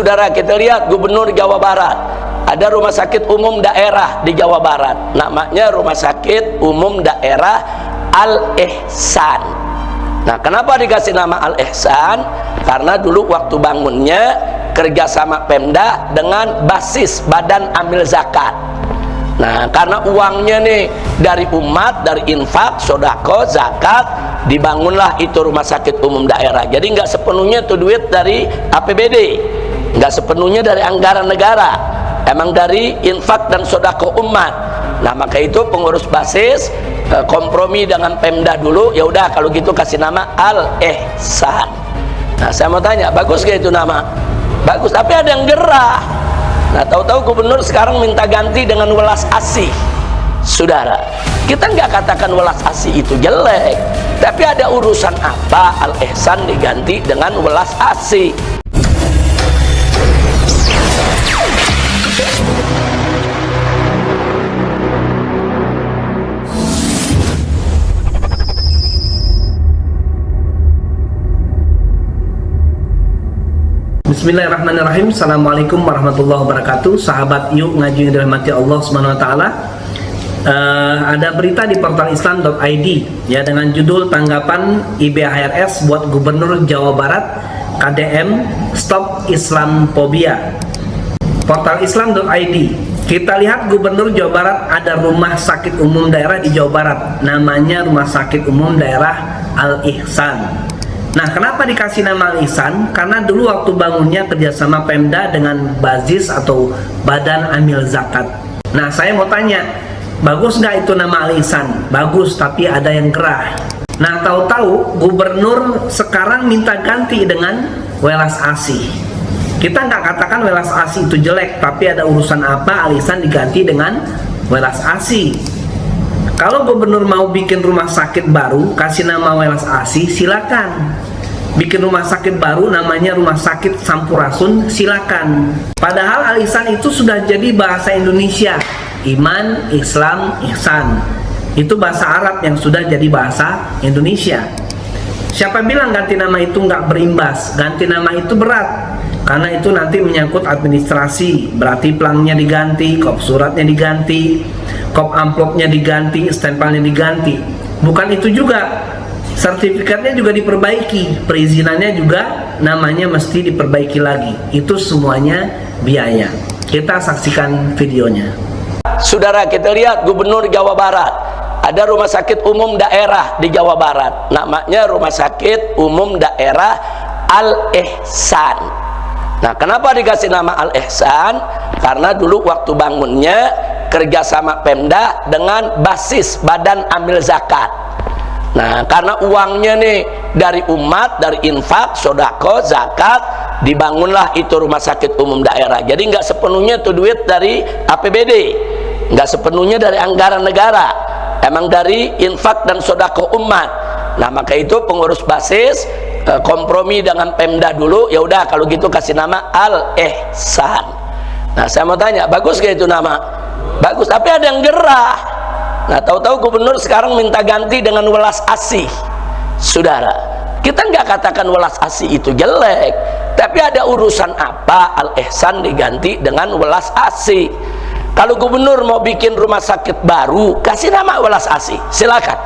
Saudara, kita lihat Gubernur Jawa Barat, ada rumah sakit umum daerah di Jawa Barat, namanya Rumah Sakit Umum Daerah Al-Ihsan. Nah, kenapa dikasih nama Al-Ihsan? Karena dulu waktu bangunnya kerjasama Pemda dengan basis Badan Amil Zakat. Nah, karena uangnya nih dari umat, dari infak, sodako, zakat, dibangunlah itu rumah sakit umum daerah. Jadi nggak sepenuhnya itu duit dari APBD, nggak sepenuhnya dari anggaran negara, emang dari infak dan sodako umat. Nah, maka itu pengurus basis kompromi dengan Pemda dulu, ya udah kalau gitu kasih nama Al-Ihsan. Nah, saya mau tanya, bagus gak itu nama? Bagus, tapi ada yang gerah. Nah, tahu-tahu gubernur sekarang minta ganti dengan welas asih. Saudara, kita nggak katakan welas asih itu jelek, tapi ada urusan apa Al-Ihsan diganti dengan welas asih? Bismillahirrahmanirrahim. Assalamualaikum warahmatullahi wabarakatuh. Sahabat yuk ngaji yang dirahmati Allah Subhanahu wa taala. Ada berita di portal islam.id ya dengan judul tanggapan IBHRS buat Gubernur Jawa Barat KDM Stop Islamphobia. Portal islam.id. Kita lihat Gubernur Jawa Barat ada rumah sakit umum daerah di Jawa Barat, namanya Rumah Sakit Umum Daerah Al-Ihsan. Nah, kenapa dikasih nama Al-Ihsan? Karena dulu waktu bangunnya kerjasama Pemda dengan Bazis atau Badan Amil Zakat. Nah, saya mau tanya, bagus nggak itu nama Al-Ihsan? Bagus, tapi ada yang gerah. Nah, tahu-tahu Gubernur sekarang minta ganti dengan welas asih. Kita nggak katakan welas asih itu jelek, tapi ada urusan apa Al-Ihsan diganti dengan welas asih? Kalau gubernur mau bikin rumah sakit baru, kasih nama welas asih, silakan. Bikin rumah sakit baru namanya Rumah Sakit Sampurasun, silakan. Padahal Al-Ihsan itu sudah jadi bahasa Indonesia. Iman, Islam, Ihsan. Itu bahasa Arab yang sudah jadi bahasa Indonesia. Siapa bilang ganti nama itu nggak berimbas? Ganti nama itu berat. Karena itu nanti menyangkut administrasi. Berarti pelangnya diganti, kop suratnya diganti, kop amplopnya diganti, stempelnya diganti. Bukan itu juga, sertifikatnya juga diperbaiki, perizinannya juga namanya mesti diperbaiki lagi. Itu semuanya biaya. Kita saksikan videonya. Saudara, kita lihat Gubernur Jawa Barat, ada rumah sakit umum daerah di Jawa Barat, namanya Rumah Sakit Umum Daerah Al-Ihsan. Nah, kenapa dikasih nama Al-Ihsan? Karena dulu waktu bangunnya kerjasama Pemda dengan basis Badan Amil Zakat. Nah, karena uangnya nih dari umat, dari infak, sodako, zakat, dibangunlah itu rumah sakit umum daerah. Jadi nggak sepenuhnya itu duit dari APBD, nggak sepenuhnya dari anggaran negara, emang dari infak dan sodako umat. Nah, maka itu pengurus basis kompromi dengan Pemda dulu, ya udah kalau gitu kasih nama Al-Ihsan. Nah, saya mau tanya, bagus gak itu nama? Bagus, tapi ada yang gerah. Nah, tahu-tahu gubernur sekarang minta ganti dengan welas asih. Saudara, kita nggak katakan welas asih itu jelek, tapi ada urusan apa Al-Ihsan diganti dengan welas asih? Kalau gubernur mau bikin rumah sakit baru, kasih nama welas asih, silakan.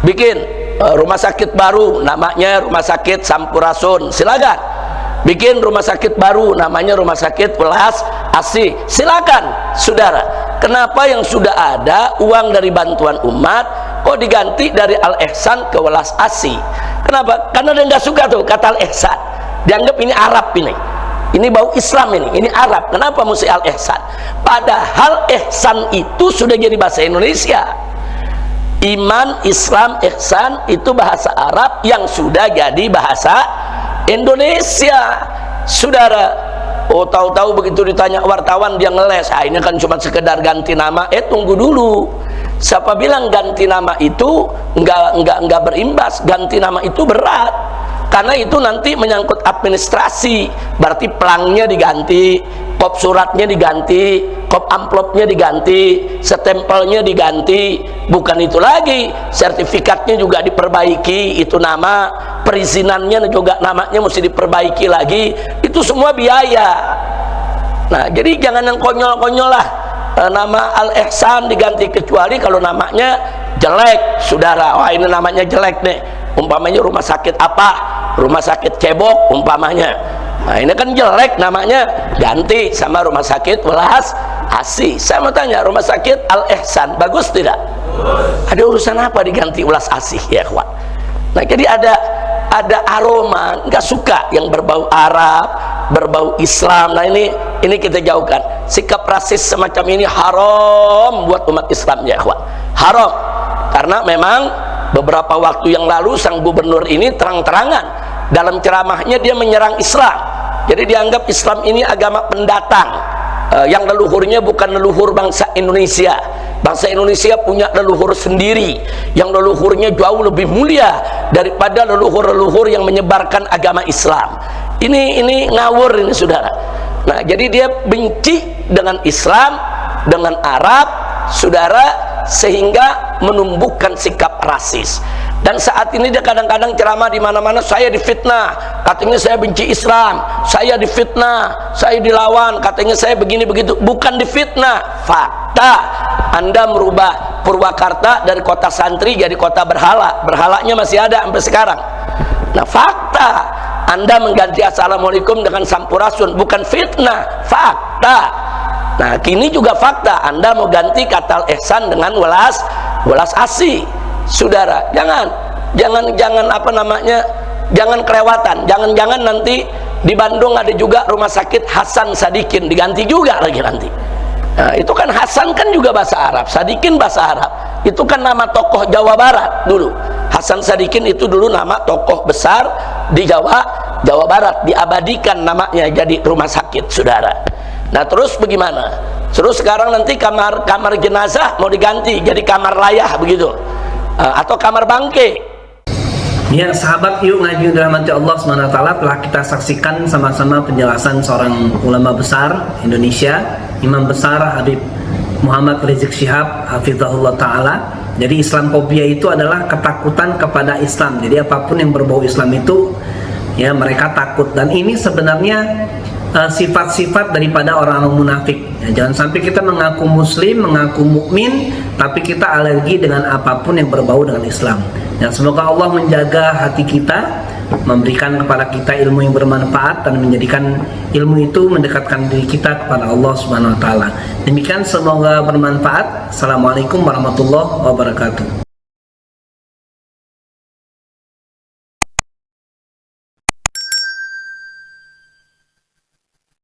Bikin rumah sakit baru namanya Rumah Sakit Sampurasun, silakan. Bikin rumah sakit baru namanya Rumah Sakit Welas Asih, silakan. Saudara, kenapa yang sudah ada uang dari bantuan umat kok diganti dari Al-Ihsan ke Welas Asih? Kenapa? Karena dia nggak suka tuh kata Al-Ihsan, dianggap ini Arab, ini bau Islam, ini Arab. Kenapa mesti Al-Ihsan? Padahal ihsan itu sudah jadi bahasa Indonesia. Iman, Islam, Ihsan itu bahasa Arab yang sudah jadi bahasa Indonesia. Saudara, oh tahu-tahu begitu ditanya wartawan dia ngeles, ini kan cuma sekedar ganti nama. Tunggu dulu, siapa bilang ganti nama itu nggak berimbas? Ganti nama itu berat, karena itu nanti menyangkut administrasi. Berarti pelangnya diganti, kop suratnya diganti, kop amplopnya diganti, stempelnya diganti. Bukan itu lagi, sertifikatnya juga diperbaiki, itu nama, perizinannya juga namanya mesti diperbaiki lagi, itu semua biaya. Nah, jadi jangan yang konyol-konyol lah. Nama Al-Ihsan diganti kecuali kalau namanya jelek, saudara. Wah, ini namanya jelek nih. Umpamanya rumah sakit apa? Rumah sakit cebok umpamanya. Nah, ini kan jelek namanya, ganti sama rumah sakit Welas Asih. Saya mau tanya, rumah sakit Al-Ihsan bagus tidak? Ada urusan apa diganti Welas Asih ya, kawan? Nah, jadi ada aroma, nggak suka yang berbau Arab, berbau Islam. Nah, ini kita jauhkan. Sikap rasis semacam ini haram buat umat Islam ya, kawan. Haram. Karena memang beberapa waktu yang lalu sang gubernur ini terang-terangan dalam ceramahnya dia menyerang Islam. Jadi dianggap Islam ini agama pendatang, yang leluhurnya bukan leluhur bangsa Indonesia. Bangsa Indonesia punya leluhur sendiri yang leluhurnya jauh lebih mulia daripada leluhur-leluhur yang menyebarkan agama Islam. Ini ngawur ini, saudara. Nah, jadi dia benci dengan Islam, dengan Arab, saudara, sehingga menumbuhkan sikap rasis. Dan saat ini dia kadang-kadang ceramah di mana-mana, saya difitnah, katanya saya benci Islam, saya difitnah, saya dilawan, katanya saya begini begitu. Bukan difitnah, fakta. Anda merubah Purwakarta dari kota santri jadi kota berhala. Berhalanya masih ada sampai sekarang. Nah, fakta. Anda mengganti assalamualaikum dengan sampurasun, bukan fitnah, fakta. Nah, kini juga fakta. Anda mau ganti kata Ihsan dengan Welas Asih. Saudara, jangan apa namanya, jangan kelewatan. Jangan nanti di Bandung ada juga rumah sakit Hasan Sadikin, diganti juga lagi nanti. Nah, itu kan Hasan kan juga bahasa Arab, Sadikin bahasa Arab. Itu kan nama tokoh Jawa Barat dulu. Hasan Sadikin itu dulu nama tokoh besar di Jawa Barat, diabadikan namanya jadi rumah sakit, saudara. Nah, terus bagaimana? Terus sekarang nanti kamar jenazah mau diganti jadi kamar layah begitu, atau kamar bangke. Ya, sahabat yuk ngaji dirahmati Allah SWT, telah kita saksikan sama-sama penjelasan seorang ulama besar Indonesia, Imam besar Habib Muhammad Rizik Syihab hafizahullah ta'ala. Jadi Islamfobia itu adalah ketakutan kepada Islam. Jadi apapun yang berbau Islam itu ya mereka takut. Dan ini sebenarnya sifat-sifat daripada orang-orang munafik ya, jangan sampai kita mengaku muslim, mengaku mukmin, tapi kita alergi dengan apapun yang berbau dengan Islam. Dan semoga Allah menjaga hati kita, memberikan kepada kita ilmu yang bermanfaat, dan menjadikan ilmu itu mendekatkan diri kita kepada Allah Subhanahu wa taala. Demikian, semoga bermanfaat. Assalamualaikum warahmatullahi wabarakatuh.